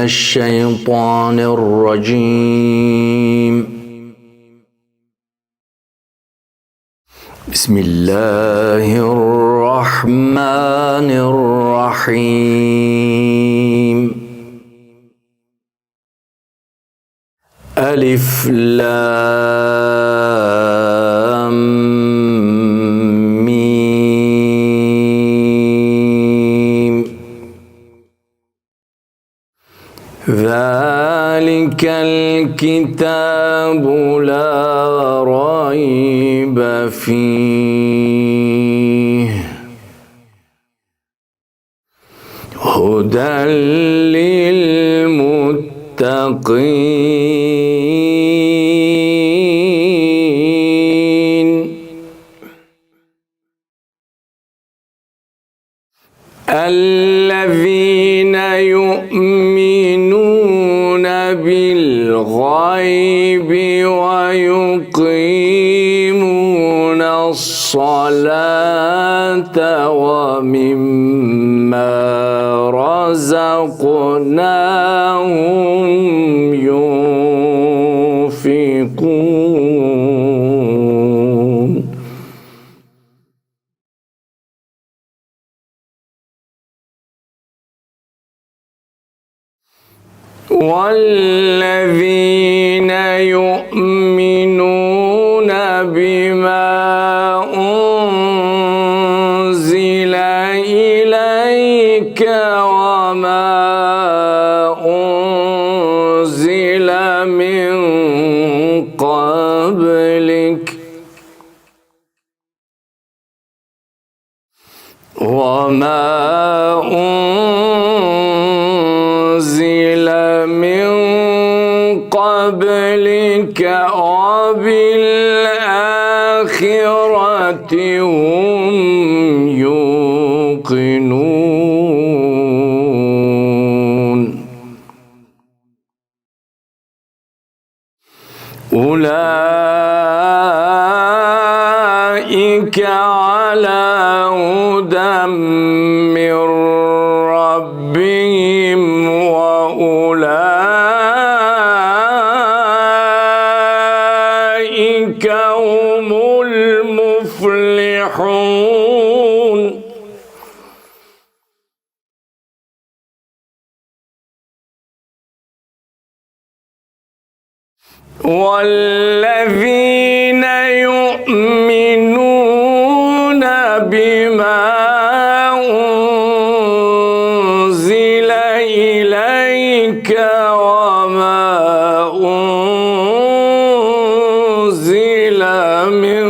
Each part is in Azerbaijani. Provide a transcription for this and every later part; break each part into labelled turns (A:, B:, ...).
A: الشيطان الرجيم. بسم الله الرحمن الرحيم. ألف لام ميم. ذلك الكتاب لا ريب فيه هدى للمتقين الذين يؤمنون بالغيب ويقيمون الصلاة ومما رزقناهم ينفقون. والذين يؤمنون بما أنزل إليك وما أنزل من قبلك وبالآخرة هم يوقنون. أولئك على هدى من ربهم وأولئك هم المفلحون. والذين يؤمنون بما أنزل إليك وما أنزل من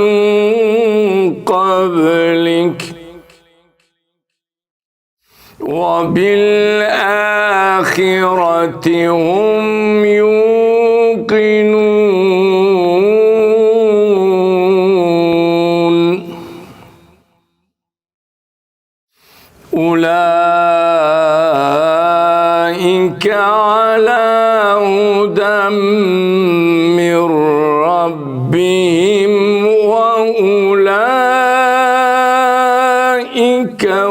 A: قبلك وبالآخرة هم يوقنون. أولئك على هدى من ربهم وأولئك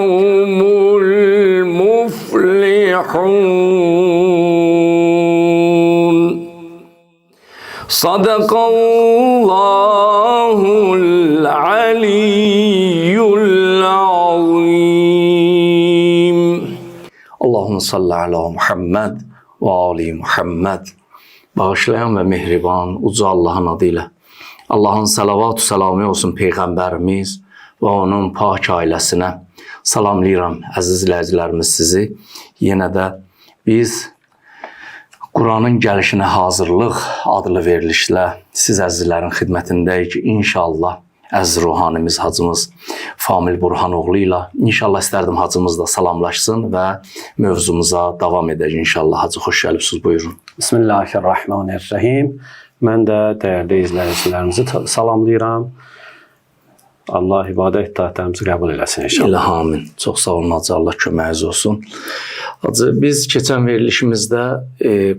A: هم المفلحون. صدق الله العلي العظيم. Allahümme salli ala Muhammed ve ali Muhammed. Bağışlayan ve mehriban uca Allah'ın adıyla. Allah'ın salavat-ı selamı olsun Peygamberimiz ve onun pak ailəsinə. Salamlayıram əziz izləyicilərimiz sizi. Yenə də biz Quranın gəlişinə hazırlıq adlı verilişlə siz əzizlərin xidmətindəyik. İnşallah əziz ruhanimiz hacımız Famil Burhanoğlu ilə inşallah istərdim hacımız da salamlaşsın və mövzumuza davam edək inşallah. Hacı xoş gəlibsiniz, buyurun.
B: Bismillahirrahmanirrahim. Mən də dəyərli izləyicilərimizi salamlayıram. Allah ibadət itaətlərimizi qəbul eləsin inşallah.
A: Amin. Çox sağ olun Hacı, Allah köməyiniz olsun. Hacı, biz keçən verilişimizdə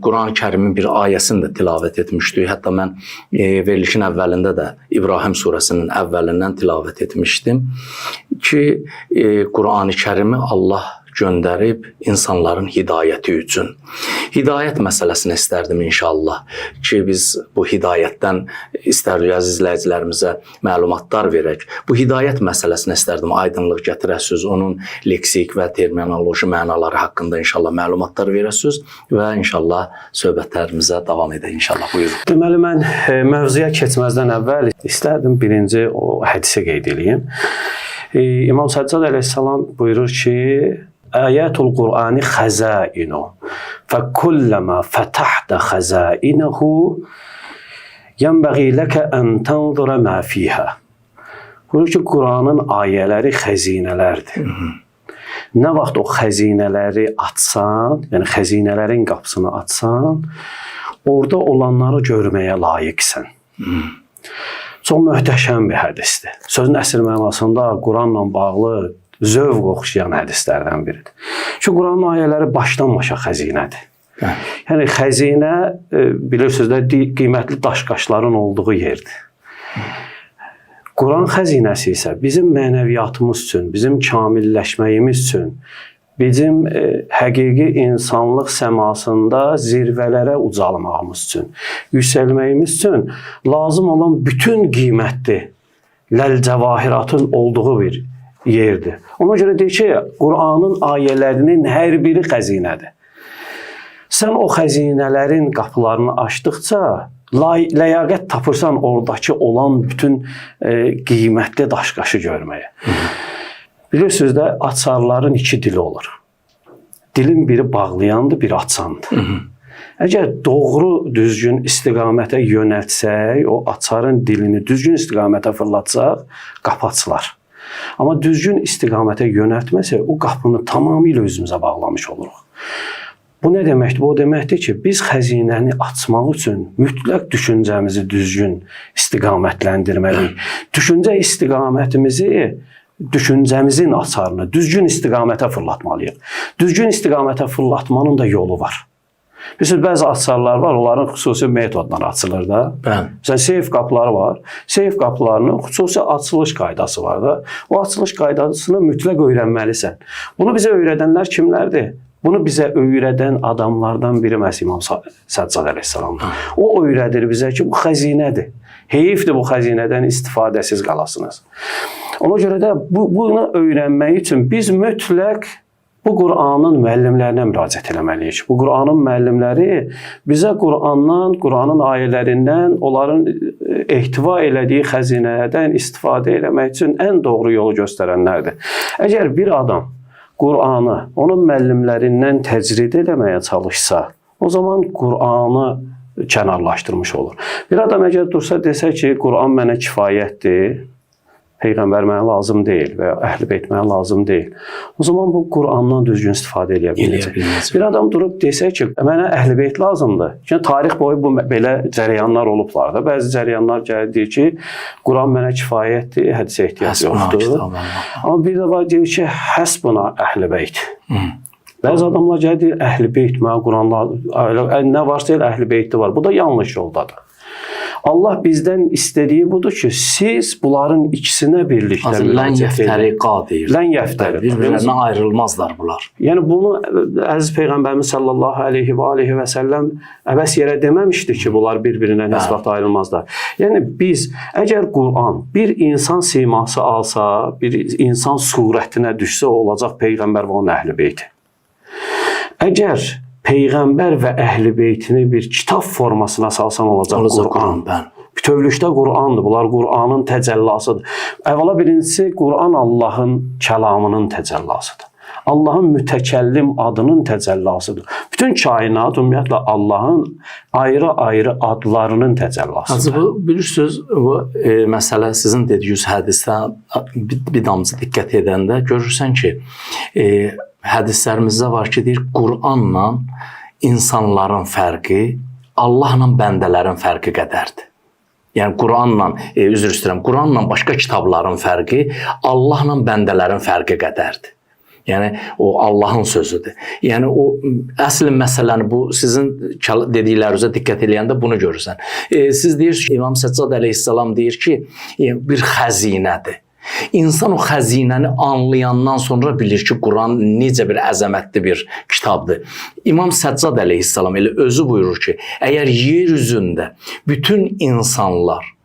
A: Quran-ı Kərimin bir ayəsini də tilavət etmişdik. Hətta mən verilişin əvvəlində də İbrahim surəsinin əvvəlindən tilavət etmişdim ki, Quran-ı Kərimi Allah göndərib insanların hidayəti üçün. Hidayət məsələsini istərdim inşallah ki, biz bu hidayətdən istərdik əziz izləyicilərimizə məlumatlar verək. Bu hidayət məsələsini istərdim aydınlıq gətirəsiniz, onun leksik və terminoloji mənaları haqqında inşallah məlumatlar verəsiniz və inşallah söhbətlərimizə davam edək inşallah. Buyurun.
B: Deməli, mən mövzuya keçməzdən əvvəl istərdim birinci o hədisi qeyd edeyim. İmam Səccad əleyhissalam buyurur ki, Ayatul Qur'ani xəzainu fəkulləmə fətəhdə xəzainəhu yənbəği ləkə ən tənzurə mə fiyhə. Buyurur ki, Qur'anın ayələri xəzinələrdir. Nə vaxt o xəzinələri açsan, yəni xəzinələrin qapısını açsan, orada olanları görməyə layiqsən. Çox möhtəşəm bir hədisdir. Sözün əsl mənasında Quranla bağlı zövq oxşayan hədislərdən biridir. Çünki Quranın ayələri başdan başa xəzinədir. Yəni xəzinə bilirsiniz də qiymətli daş-qaşların olduğu yerdir. Quran xəzinəsi isə bizim mənəviyyatımız üçün, bizim kamilləşməyimiz üçün, bizim həqiqi insanlıq səmasında zirvələrə ucalmağımız üçün, yüksəlməyimiz üçün lazım olan bütün qiymətli ləl-cəvahiratın olduğu bir yerdir. Ona görə deyir ki, Quranın ayələrinin hər biri xəzinədir. Sən o xəzinələrin qapılarını açdıqca ləyaqət tapırsan oradakı olan bütün qiymətli daş-qaşı görməyə. Bilirsiniz də, açarların iki dili olur. Dilin biri bağlayandır, biri açandır. Əgər doğru, düzgün istiqamətə yönəltsək, o açarın dilini düzgün istiqamətə fırlatsaq, qapı açılar. Amma düzgün istiqamətə yönəltməsək, o qapını tamamilə özümüzə bağlamış oluruq. Bu nə deməkdir? Bu o deməkdir ki, biz xəzinəni açmaq üçün mütləq düşüncəmizi düzgün istiqamətləndirməliyik. Düşüncə istiqamətimizi, düşüncəmizin açarını düzgün istiqamətə fırlatmalıyıq. Düzgün istiqamətə fırlatmanın da yolu var. Bilirsiniz, bəzi açarlar var, onların xüsusi metodla açılır da. Məsələn, seyf qapıları var. Seyf qapılarının xüsusi açılış qaydası var da. O açılış qaydasını mütləq öyrənməlisən. Bunu bizə öyrədənlər kimlərdir? Bunu bizə öyrədən adamlardan biri məhz İmam Səccad əleyhissalamdır. O öyrədir bizə ki, bu xəzinədir. Heyifdir bu xəzinədən istifadəsiz qalasınız. Ona görə də bunu öyrənmək üçün biz mütləq bu Qur'anın müəllimlərinə müraciət eləməliyik. Bu Qur'anın müəllimləri bizə Qur'andan, Qur'anın ayələrindən, onların ehtiva elədiyi xəzinədən istifadə eləmək üçün ən doğru yolu göstərənlərdir. Əgər bir adam Qur'anı onun müəllimlərindən təcrid eləməyə çalışsa, o zaman Qur'anı kənarlaşdırmış olur. Bir adam əgər dursa desə ki, Qur'an mənə kifayətdir, Peyğəmbər mənə lazım deyil və Əhl-i Beyt mənə lazım deyil. O zaman bu Qur'andan düzgün istifadə edə biləcək. Bir adam durub desə ki, mənə Əhl-i Beyt lazımdır. Çünki tarix boyu bu belə cərəyanlar olublar da. Bəzi cərəyanlar gəlir deyir ki, Qur'an mənə kifayətdir, hədisə ehtiyac yoxdur. Amma bir də var deyir ki, həsbuna Əhl-i Beyt. Bəzi adamlar gəlir deyir, Əhl-i Beyt mənə Qur'anla nə varsa elə Əhl-i Beytdə var. Bu da yanlış yoldadır. Allah bizdən istədiyi budur ki, siz bunların ikisinə birlikdə
A: lən yəftəriqa deyir.
B: Lən yəftəriqa.
A: Bir-birlərinə ayrılmazlar bunlar.
B: Yəni bunu əziz Peyğəmbərimiz sallallahu aleyhi və səlləm əbəs yerə deməmişdir ki, bunlar bir-birinə nisbət ayrılmazlar. Yəni biz, əgər Qur'an bir insan siması alsa, bir insan surətinə düşsə, olacaq Peyğəmbər və onun Əhl-i Beyti. Əgər Peyğəmbər və Əhl-i Beytini bir kitab formasına salsan olacaq Qur'an. Bütövlükdə Qur'andır. Bunlar Qur'anın təcəllasıdır. Əvvəla birincisi, Qur'an Allahın kəlamının təcəllasıdır. Allahın mütəkəllim adının təcəllasıdır. Bütün kainat ümumiyyətlə Allahın ayrı-ayrı adlarının təcəllasıdır.
A: Bu, bilirsiniz, bu məsələ sizin dediyiniz hədisdən bir damcı diqqət edəndə görürsən ki, hədislərimizdə var ki, deyir, Qur'anla insanların fərqi Allahla bəndələrin fərqi qədərdir. Yəni Qur'anla, üzr istəyirəm, Qur'anla başqa kitabların fərqi Allahla bəndələrin fərqi qədərdir. Yəni o Allahın sözüdür. Yəni o əsl məsələni bu sizin dediklərinizə diqqət eləyəndə bunu görürsən. Siz deyirsiniz ki, İmam Səccad əleyhissalam deyir ki, bir xəzinədir. İnsan o xəzinəni anlayandan sonra bilir ki, Quran necə bir əzəmətli bir kitabdır. İmam Səccad əleyhissalam elə özü buyurur ki, əgər yer üzündə bütün insanlar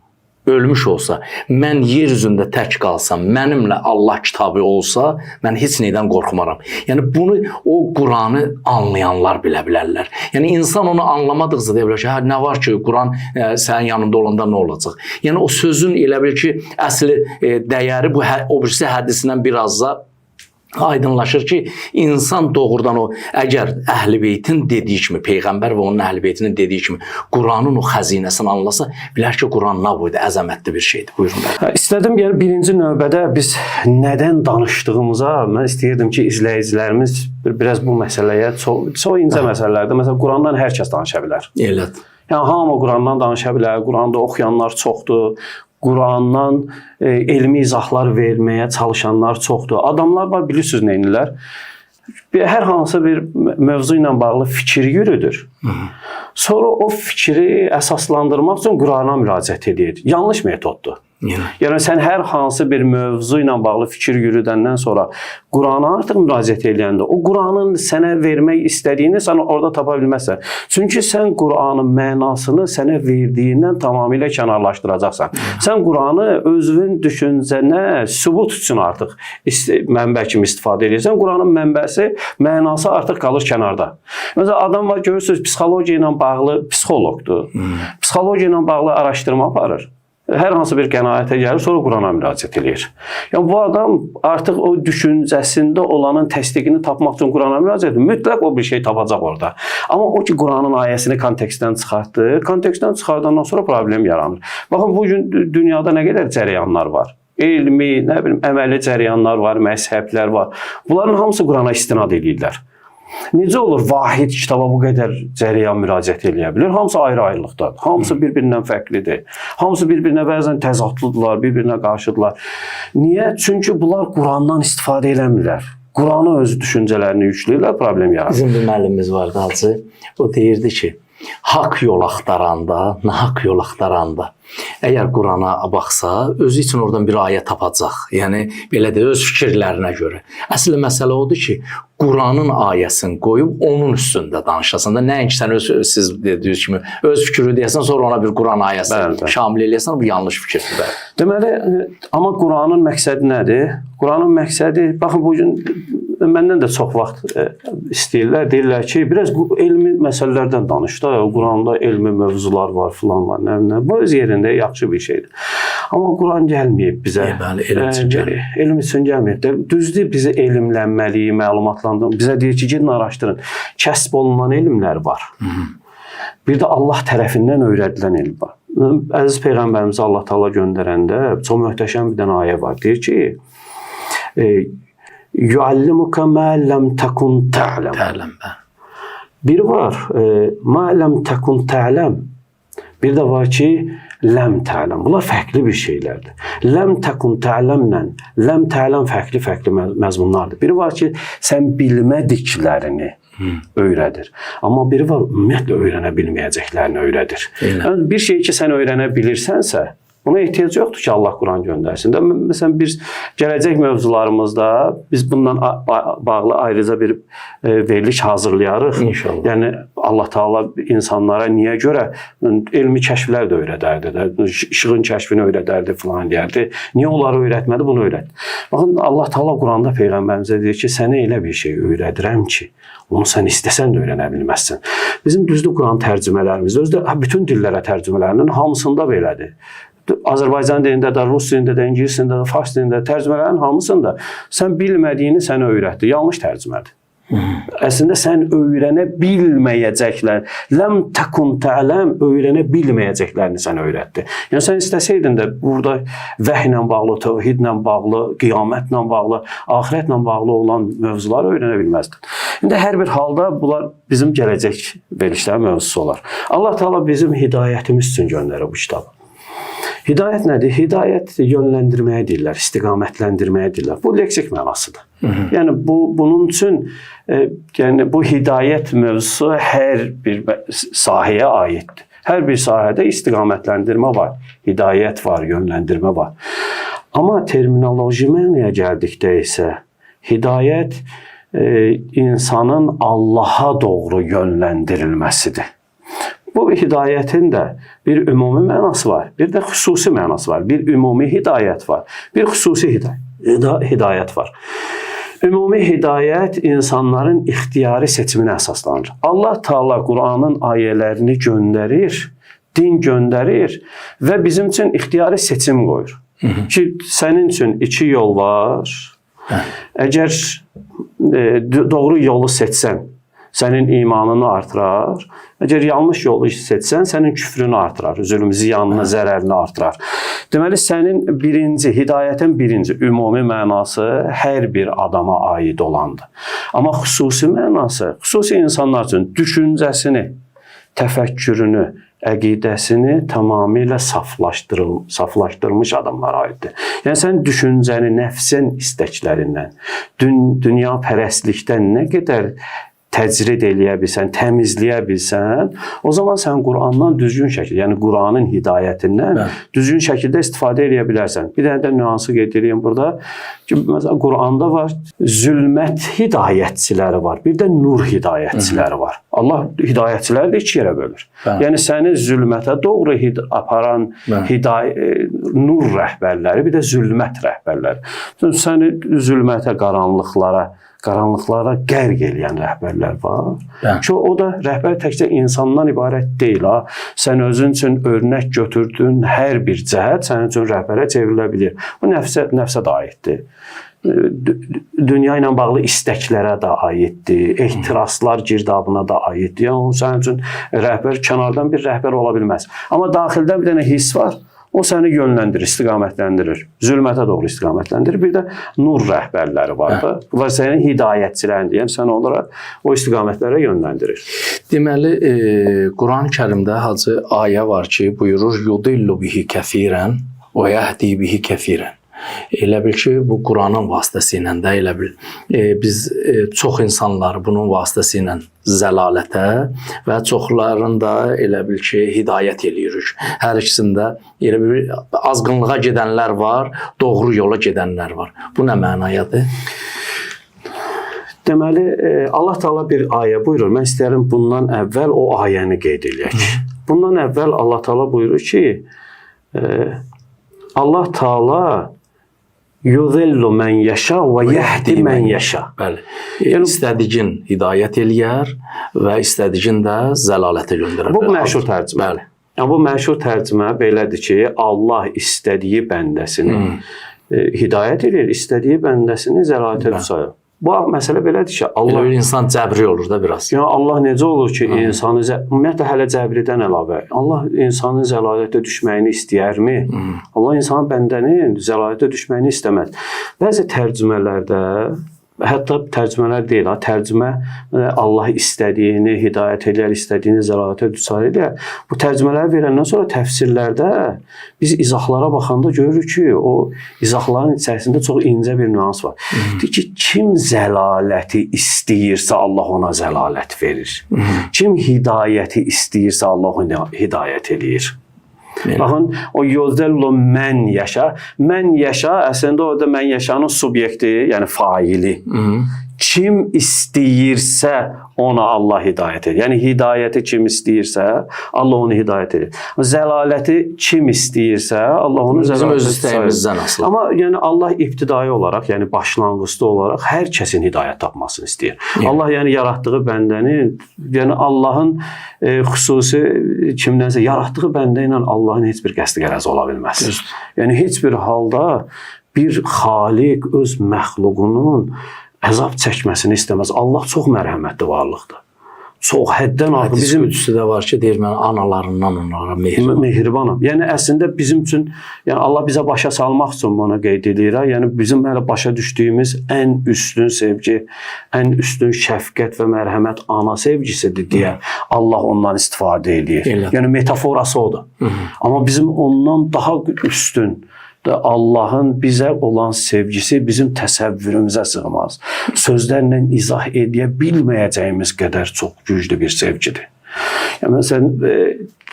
A: ölmüş olsa, mən yer üzündə tək qalsam, mənimlə Allah kitabı olsa, mən heç neydən qorxmaram. Yəni bunu o Quranı anlayanlar bilə bilərlər. Yəni insan onu anlamadıqca deyə bilər ki, hə nə var ki, Quran sənin yanında olanda nə olacaq? Yəni o sözün elə bil ki, əsli dəyəri bu o birisi hədisindən biraz da aydınlaşır ki, insan doğrudan o əgər Əhl-i Beytin dediyi kimi, Peyğəmbər və onun Əhl-i Beytinin dediyi kimi Quranın o xəzinəsini anlasa, bilər ki, Quran nə boyda əzəmətli bir şeydir. Buyurun.
B: İstədim yəni birinci növbədə biz nədən danışdığımıza, mən istəyirdim ki, izləyicilərimiz biraz bu məsələyə, çox incə məsələlərdə, məsələn, Qurandan hər kəs danışa bilər.
A: Elədir.
B: Yəni hamı Qurandan danışa bilər, Quranda oxuyanlar çoxdur. Qurandan elmi izahlar verməyə çalışanlar çoxdur. Adamlar var, bilirsiniz nə edirlər? Hər hansı bir mövzu ilə bağlı fikir yürüdür. Sonra o fikri əsaslandırmaq üçün Qurana müraciət edir. Yanlış metoddur. Yəni sən hər hansı bir mövzu ilə bağlı fikir yürüdəndən sonra Qurana artıq müraciət edəndə o Quranın sənə vermək istədiyini sən orada tapa bilməzsən. Çünki sən Quranın mənasını sənə verdiyindən tamamilə kənarlaşdıracaqsan. Sən Quranı özünün düşüncənə sübut üçün artıq mənbə kimi istifadə edirsən. Quranın mənbəsi, mənası artıq qalır kənarda. Məsələn, adam var, görürsünüz, psixologiya ilə bağlı psixoloqdur. Psixologiya ilə bağlı araşdırma aparır. Hər hansı bir qənaətə gəlir, sonra Qurana müraciət edir. Yəni bu adam artıq o düşüncəsində olanın təsdiqini tapmaq üçün Qurana müraciət edir. Mütləq o bir şey tapacaq orada. Amma o ki Quranın ayəsini kontekstdən çıxartdı, kontekstdən çıxardandan sonra problem yaranır. Baxın, bugün dünyada nə qədər cərəyanlar var. Elmi, nə bilim, əməli cərəyanlar var, məzhəblər var. Bunların hamısı Qurana istinad edirlər. Necə olur vahid kitaba bu qədər cərəyan müraciət edə bilir? Hamısı ayrı-ayrılıqdadır. Hamısı bir-birindən fərqlidir. Hamısı bir-birinə bəzən təzadlıdırlar, bir-birinə qarşıdırlar. Niyə? Çünki bunlar Qurandan istifadə eləmirlər. Quranı öz düşüncələrini yükləyirlər, problem yaranır.
A: Bizim bir müəllimimiz vardı, Hacı. O deyirdi ki, haqq yol axtaranda, nahaq yol axtaranda əgər Qurana baxsa, özü üçün oradan bir ayə tapacaq. Yəni, belə də öz fikirlərinə görə. Əsl məsələ odur ki, Quranın ayəsini qoyub onun üstündə danışasan da, nəinki sən siz dediyiniz kimi öz fikri deyəsən, sonra ona bir Quran ayəsini şamil eləyəsən, bu yanlış fikirdir.
B: Deməli, amma Quranın məqsədi nədir? Quranın məqsədi, baxın, bugün məndən də çox vaxt istəyirlər, deyirlər ki, biraz elmi məsələlərdən danış da, Quranda elmi mövzular var, filan var, nə. Bu öz yerində yaxşı bir şeydir. Amma Quran gəlməyib bizə. Elm üçün gəlməyib. Düzdür, bizi elmlənməli, məlumatlandırın. Bizə deyir ki, gedin araşdırın. Kəsb olunan elmlər var. Bir də Allah tərəfindən öyrədilən elm var. Əziz Peyğəmbərimizi Allah Taala göndərəndə çox möhtəşəm bir dənə ayə var. Deyir ki, yuallimuka ma lam takun ta'lam. Bir var, ma lam takun ta'lam. Bir də var ki, ləm ta'lam. Bunlar fərqli bir şeylərdir. Ləm takun ta'lamla ləm ta'lam fərqli məzmunlardır. Biri var ki, sən bilmədiklərini öyrədir. Amma biri var, ümumiyyətlə öyrənə bilməyəcəklərini öyrədir. Yəni, bir şey ki, sən öyrənə bilirsənsə, buna ehtiyac yoxdur ki, Allah Quran göndərsin. Məsələn, biz gələcək mövzularımızda biz bundan bağlı ayrıca bir veriliş hazırlayarıq.
A: İnşallah.
B: Yəni, Allah Taala insanlara niyə görə elmi kəşflər də öyrədərdi, işığın kəşfini öyrədərdi, filan deyərdi. Niyə onları öyrətmədi, bunu öyrət. Baxın, Allah Taala Quranda Peyğəmbərimizə deyir ki, sənə elə bir şey öyrədirəm ki, onu sən istəsən də öyrənə bilməzsən. Bizim düzdür Quran tərcümələrimiz, özdə bütün dillərə tərcümələrinin hamısında belədir. Azərbaycan dilində də, Rus dilində də, İngilis dilində də, Fars dilində də tərcümələrin hamısında sən bilmədiyini sənə öyrətdi. Yanlış tərcümədir. Əslində sən öyrənə bilməyəcəklər. Ləm takun ta'lam, öyrənə bilməyəcəklərini sənə öyrətdi. Yəni sən istəsəydin də burada vəhiylə bağlı, tövhidlə bağlı, qiyamətlə bağlı, axirətlə bağlı olan mövzuları öyrənə bilməzdin. İndi hər bir halda bunlar bizim gələcək verilişlər mövzusu olar. Allah Taala bizim hidayətimiz üçün göndərir bu kitabı. Hidayət nədir? Hidayət yönləndirməyə deyirlər, istiqamətləndirməyə deyirlər. Bu leksik mənasıdır. Yəni bunun üçün yəni bu hidayət mövzusu hər bir sahəyə aiddir. Hər bir sahədə istiqamətləndirmə var, hidayət var, yönləndirmə var. Amma terminoloji mənaya gəldikdə isə hidayət insanın Allaha doğru yönləndirilməsidir. Bu hidayətin də bir ümumi mənası var, bir də xüsusi mənası var. Bir ümumi hidayət var, bir xüsusi hidayət var. Ümumi hidayət insanların ixtiyari seçiminə əsaslanır. Allah Taala Qur'anın ayələrini göndərir, din göndərir və bizim üçün ixtiyari seçim qoyur. Ki, sənin üçün iki yol var. Əgər doğru yolu seçsən, sənin imanını artırar. Əgər yanlış yolu seçsən, sənin küfrünü artırar, zülm, ziyanını, zərərini artırar. Deməli, sənin hidayətin birinci ümumi mənası hər bir adama aid olandır. Amma xüsusi mənası, xüsusi insanlar üçün düşüncəsini, təfəkkürünü, əqidəsini tamamilə saflaşdırmış adamlara aiddir. Yəni, sən düşüncəni nəfsin istəklərindən, dünya pərəstlikdən nə qədər təcrid eləyə bilsən, təmizləyə bilsən, o zaman sən Qur'andan düzgün şəkildə, yəni Qur'anın hidayətindən düzgün şəkildə istifadə eləyə bilərsən. Bir dənə də nüansı qeyd edeyim burada ki, məsələn, Qur'anda var, zülmət hidayətçiləri var, bir də nur hidayətçiləri var. Allah hidayətçiləri də iki yerə bölür. Yəni, səni zülmətə doğru aparan nur rəhbərləri, bir də zülmət rəhbərləri. Səni zülmətə, qaranlıqlara qərq eləyən rəhbərlər var. Ki, o da rəhbər təkcə insandan ibarət deyil. Sən özün üçün örnək götürdün, hər bir cəhət sənin üçün rəhbərə çevrilə bilir. Bu nəfsə də aiddir. Dünya ilə bağlı istəklərə də aiddir, ehtiraslar girdabına da aiddir. Yəni, sənin üçün rəhbər, kənardan bir rəhbər ola bilməz. Amma daxildə bir dənə hiss var. O səni yönləndirir, istiqamətləndirir. Zülmətə doğru istiqamətləndirir. Bir də nur rəhbərləri var da. Bunlar sənin hidayətçilərin deyəm, sən onlara o istiqamətlərə yönləndirir.
A: Deməli, Quran-ı Kərimdə hacı ayə var ki, buyurur, yudillu bihi kəfirən və yəhdi bihi kəfirən. Elə bil ki, bu Quranın vasitəsilə də elə bil biz çox insanlar bunun vasitəsilə zəlalətə və çoxlarını da elə bil ki, hidayət eləyirik. Hər ikisində elə bil azğınlığa gedənlər var, doğru yola gedənlər var. Bu nə mənayadır?
B: Deməli, Allah Taala bir ayə buyurur. Mən istəyirəm bundan əvvəl o ayəni qeyd edək. Bundan əvvəl Allah Taala buyurur ki, Allah Taala yuzillu mən yəşa və yəhdi mən yəşa.
A: Bəli. Yəni, istədiyin hidayət eləyər və istədiyin də zəlalətə göndərər.
B: Bu məşhur tərcümə.
A: Bəli.
B: Yəni, bu məşhur tərcümə belədir ki, Allah istədiyi bəndəsini hidayət edir, istədiyi bəndəsini zəlalətə düşürür. Bu məsələ belədir ki, Allah...
A: Elə bir insan cəbri olur da biraz.
B: Yəni, Allah necə olur ki, insanı... Ümumiyyətlə, hələ cəbridən əlavə. Allah insanın zəlalətə düşməyini istəyərmi? Allah insanın bəndənin zəlalətə düşməyini istəməz. Bəzi tərcümələrdə, hətta tərcümələr deyil, tərcümə Allah istədiyini hidayət eləyər, istədiyini zəlalətə düçar eləyər. Bu tərcümələri verəndən sonra təfsirlərdə biz izahlara baxanda görürük ki, o izahların içərisində çox incə bir nüans var. Deyir ki, kim zəlaləti istəyirsə Allah ona zəlalət verir. Kim hidayəti istəyirsə Allah ona hidayət eləyir. Baxın, o yozdellu mən yaşa. Mən yaşa, əslində orada mən yaşanın subyekti, yəni faili. Kim istəyirsə ona Allah hidayət edir. Yəni, hidayəti kim istəyirsə Allah onu hidayət edir. Zəlaləti kim istəyirsə Allah onu zəlalət edir.
A: Bizim öz istəyimizdən asılı.
B: Amma yəni, Allah ibtidai olaraq, yəni başlanğıcda olaraq hər kəsin hidayət tapmasını istəyir. Allah yəni yaratdığı bəndənin, yəni Allahın xüsusi kimdənsə yaratdığı bəndə ilə Allahın heç bir qəsdi qərəzi ola bilməz. Yəni, heç bir halda bir xaliq öz məxluqunun əzab çəkməsini istəməz. Allah çox mərhəmətli varlıqdır. Çox həddən artıq.
A: Bizim qüdsüdə var ki, deyir, mən analarından onlara
B: mehribanam. Yəni, əslində bizim üçün, yəni Allah bizə başa salmaq üçün bunu qeyd edir. Yəni, bizim hələ başa düşdüyümüz ən üstün sevgi, ən üstün şəfqət və mərhəmət ana sevgisidir deyə Allah ondan istifadə edir. Yəni, metaforası odur. Amma bizim ondan daha üstün Allahın bizə olan sevgisi bizim təsəvvürümüzə sığmaz. Sözlərlə izah edə bilməyəcəyimiz qədər çox güclü bir sevgidir. Yəni, məsələn,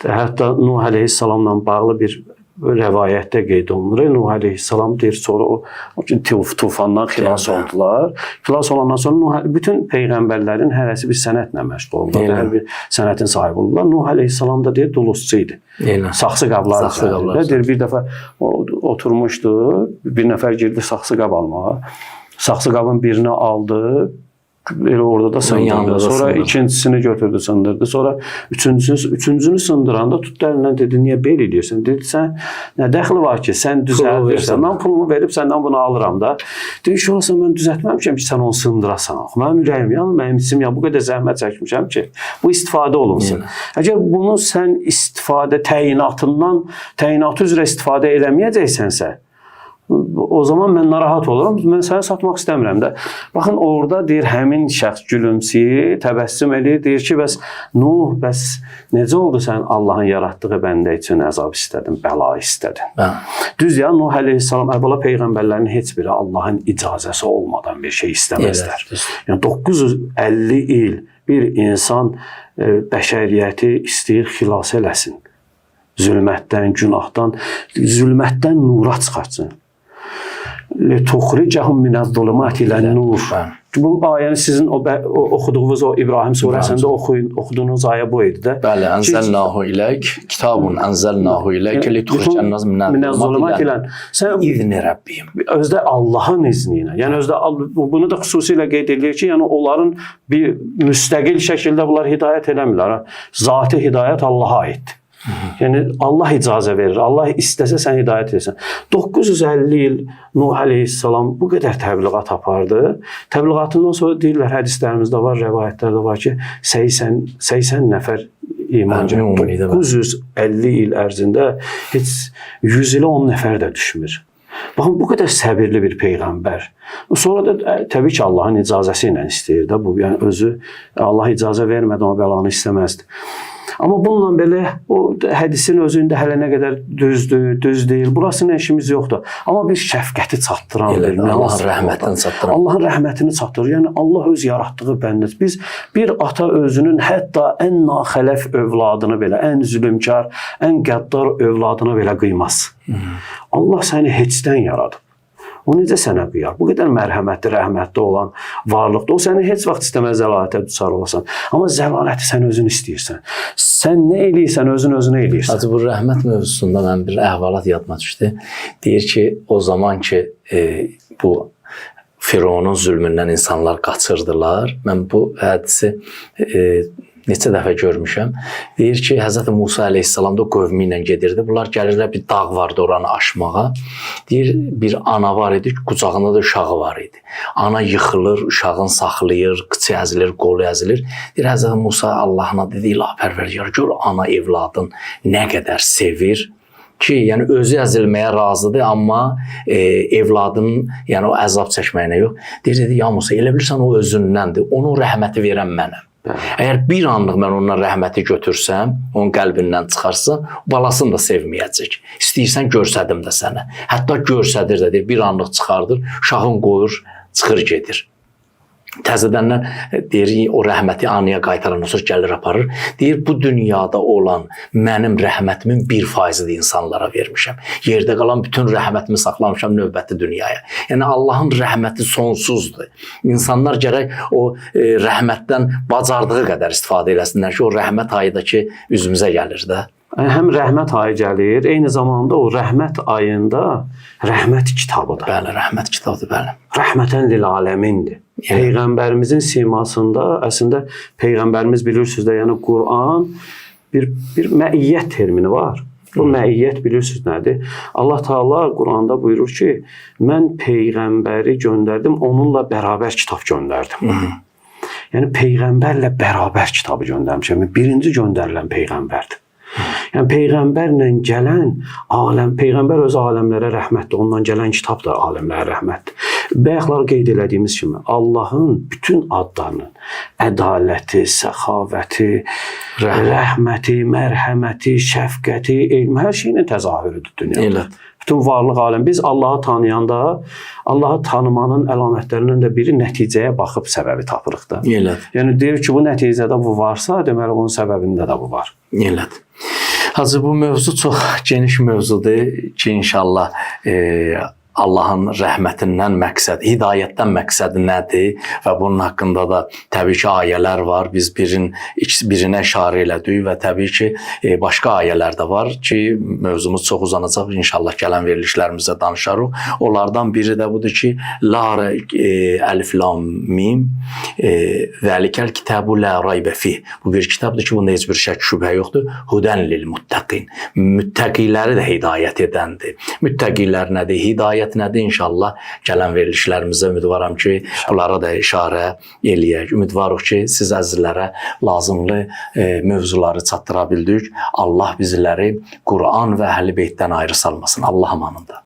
B: hətta Nuh əleyhissalamla bağlı bir rəvayətdə qeyd olunur. Nuh əleyhissalam deyir, sonra o gün tufandan xilas oldular. Xilas olandan sonra bütün peyğəmbərlərin hərəsi bir sənətlə məşğul oldular. Hər bir sənətin sahibi oldular. Nuh əleyhissalam da deyir, dulusçu idi. Saxsı qablar üzərində. Deyir, bir dəfə oturmuşdu, bir nəfər girdi saxsı qab almağa. Saxsı qabın birini aldı, elə orada da sındırdı. Sonra ikincisini götürdü, sındırdı. Sonra üçüncünü sındıranda tutdu əlindən dedi, niyə belə edirsən? Dedi, sən nə dəxli var ki, sən düzəldirsən. Mən pulumu verib səndən bunu alıram da. Dedi, şurası mən düzəltməmişəm ki, sən onu sındırasan. Mənim ürəyim yanır, mənim içim bu qədər zəhmət çəkmişəm ki, bu istifadə olunsun. Əgər bunu sən istifadə təyinatı üzrə istifadə eləməyəcəksənsə, o zaman mən narahat olurum. Mən səni satmaq istəmirəm də. Baxın, orada deyir, həmin şəxs gülümsəyir, təbəssüm edir, deyir ki, bəs Nuh, bəs necə oldu sən Allahın yaratdığı bəndə üçün əzab istədin, bəla istədin? Düz ya, Nuh əleyhissalam, əvvəla peyğəmbərlərin heç biri Allahın icazəsi olmadan bir şey istəməzlər. Yəni 950 il bir insan bəşəriyyəti istəyir xilas eləsin. Zülmətdən, günahdan, zülmətdən nura çıxartsın. لِتُخْرِجَهُمْ مِنَ الظُّلُمَاتِ إِلَى النُّورِ. Bu ayəni sizin oxuduğunuz o İbrahim surəsində oxuduğunuz ayə bu idi də.
A: Bəli, ənzəlnahu iləyk, kitabun ənzəlnahu iləyk lituxricannas minəz-zulumati ilə izni Rabbihim.
B: Özdə Allahın izni ilə. Yəni özdə bunu da xüsusilə qeyd edilir ki, yəni onların bir müstəqil şəkildə bunlar hidayət eləmirlər. Zati hidayət Allaha aiddir. Yəni Allah icazə verir. Allah istəsə sən hidayət edirsən. 950 il Nuh əleyhissalam bu qədər təbliğat apardı. Təbliğatından sonra deyirlər, hədislərimizdə var, rəvayətlərdə var ki, 80 nəfər iman gətirdi. 950 il ərzində heç 100 ilə 10 nəfər də düşmür. Baxın, bu qədər səbirli bir peyğəmbər. Sonra da təbii ki, Allahın icazəsi ilə istəyir də bu. Yəni özü Allah icazə vermədən o bəlanı istəməzdi. Amma bununla belə o hədisin özündə hələ nə qədər düzdür, düz deyil. Burasının işimiz yoxdur. Amma bir şəfqəti çatdıran,
A: Allahın rəhmətini çatdıran.
B: Allahın rəhmətini çatdırır. Yəni Allah öz yaratdığı bəndədir. Biz bir ata özünün hətta ən naxələf övladını belə, ən zülmkar, ən qəddar övladını belə qıymaz. Allah səni heçdən yaradıb. O necə sənə qıyar? Bu qədər mərhəmətli, rəhmətli olan varlıqda. O səni heç vaxt istəməz zəlalətə düçar olasan. Amma zəlaləti sən özün istəyirsən. Sən nə eləyirsən, özünə eləyirsən.
A: Hacı, bu rəhmət mövzusunda mən bir əhvalat yadıma düşdü. Deyir ki, o zaman ki bu Fironun zülmündən insanlar qaçırdılar. Mən bu hədisi neçə dəfə görmüşəm. Deyir ki, Həzrət Musa əleyhissalam da qövmü ilə gedirdi. Bunlar gəlirlər, bir dağ vardı oranı aşmağa. Deyir, bir ana var idi, qucağında da uşağı var idi. Ana yıxılır, uşağın saxlayır, qıçı əzilir, qolu əzilir. Deyir, Həzrət Musa Allahına dedi, İlah pərvərdigar, gör ana evladın nə qədər sevir ki, yəni özü əzilməyə razıdır, amma evladının yəni o əzab çəkməyinə yox. Deyir, dedi, ya Musa, elə bilirsən o özündəndir, onun rəhməti verən mənəm. Əgər bir anlıq mən ondan rəhməti götürsəm, onun qəlbindən çıxarsam, balasını da sevməyəcək. İstəyirsən görsədim də sənə. Hətta görsədir də, deyir, bir anlıq çıxardır, uşağın qoyur, çıxır gedir. Təzədəndən deyir, o rəhməti anıya qaytaran sonra gəlir aparır. Deyir, bu dünyada olan mənim rəhmətimin 1%-ni insanlara vermişəm. Yerdə qalan bütün rəhmətimi saxlamışam növbəti dünyaya. Yəni Allahın rəhməti sonsuzdur. İnsanlar gərək o rəhmətdən bacardığı qədər istifadə eləsinlər ki, o rəhmət ayı da ki, üzümüzə gəlir də.
B: Həm rəhmət ayı gəlir, eyni zamanda o rəhmət ayında rəhmət kitabıdır.
A: Bəli, rəhmət kitabıdır, bəli.
B: Rəhmətən lil aləmindir. Peyğəmbərimizin simasında, əslində Peyğəmbərimiz bilirsiniz də, yəni Quran bir məiyyət termini var. Bu məiyyət bilirsiniz nədir? Allah Taala Quranda buyurur ki, mən Peyğəmbəri göndərdim, onunla bərabər kitab göndərdim. Yəni Peyğəmbərlə bərabər kitabı göndərmişəm. Birinci göndərilən Peyğəmbərdir. Yəni Peyğəmbərlə gələn aləm, Peyğəmbər öz aləmlərə rəhmətdir, ondan gələn kitab da aləmlərə rəhmətdir. Bayaqlar qeyd elədiyimiz kimi Allahın bütün adlarının ədaləti, səxavəti, rəhməti, mərhəməti, şəfqəti, elmi, hər şeyin təzahürüdür dünyada. Bütün varlıq aləm. Biz Allahı tanıyanda, Allahı tanımanın əlamətlərindən də biri nəticəyə baxıb səbəbi tapırıq da. Yəni deyir ki, bu nəticədə bu varsa, deməli onun səbəbində də bu var.
A: Hacı, bu mövzu çox geniş mövzudur ki, inşallah Allahın rəhmətindən məqsəd, hidayətdən məqsəd nədir və bunun haqqında da təbii ki ayələr var. Biz birinə işarə elədik və təbii ki başqa ayələr də var ki, mövzumuz çox uzanacaq. İnşallah gələn verilişlərimizdə danışarıq. Onlardan biri də budur ki, la əlif lam mim zəlikəl kitabu la raybə fih. Bu bir kitabdır ki, bunda heç bir şək şübhə yoxdur. Hudən lil muttaqin. Müttəqiləri də hidayət edəndir. Müttəqilər nədir? Hidayət nədir? İnşallah gələn verilişlərimizdə ümidvaram ki, bunlara da işarə eləyək. Ümidvarıq ki, siz əzizlərə lazımlı mövzuları çatdıra bildik. Allah bizləri Quran və Əhl-i Beytdən ayrı salmasın. Allah amanında.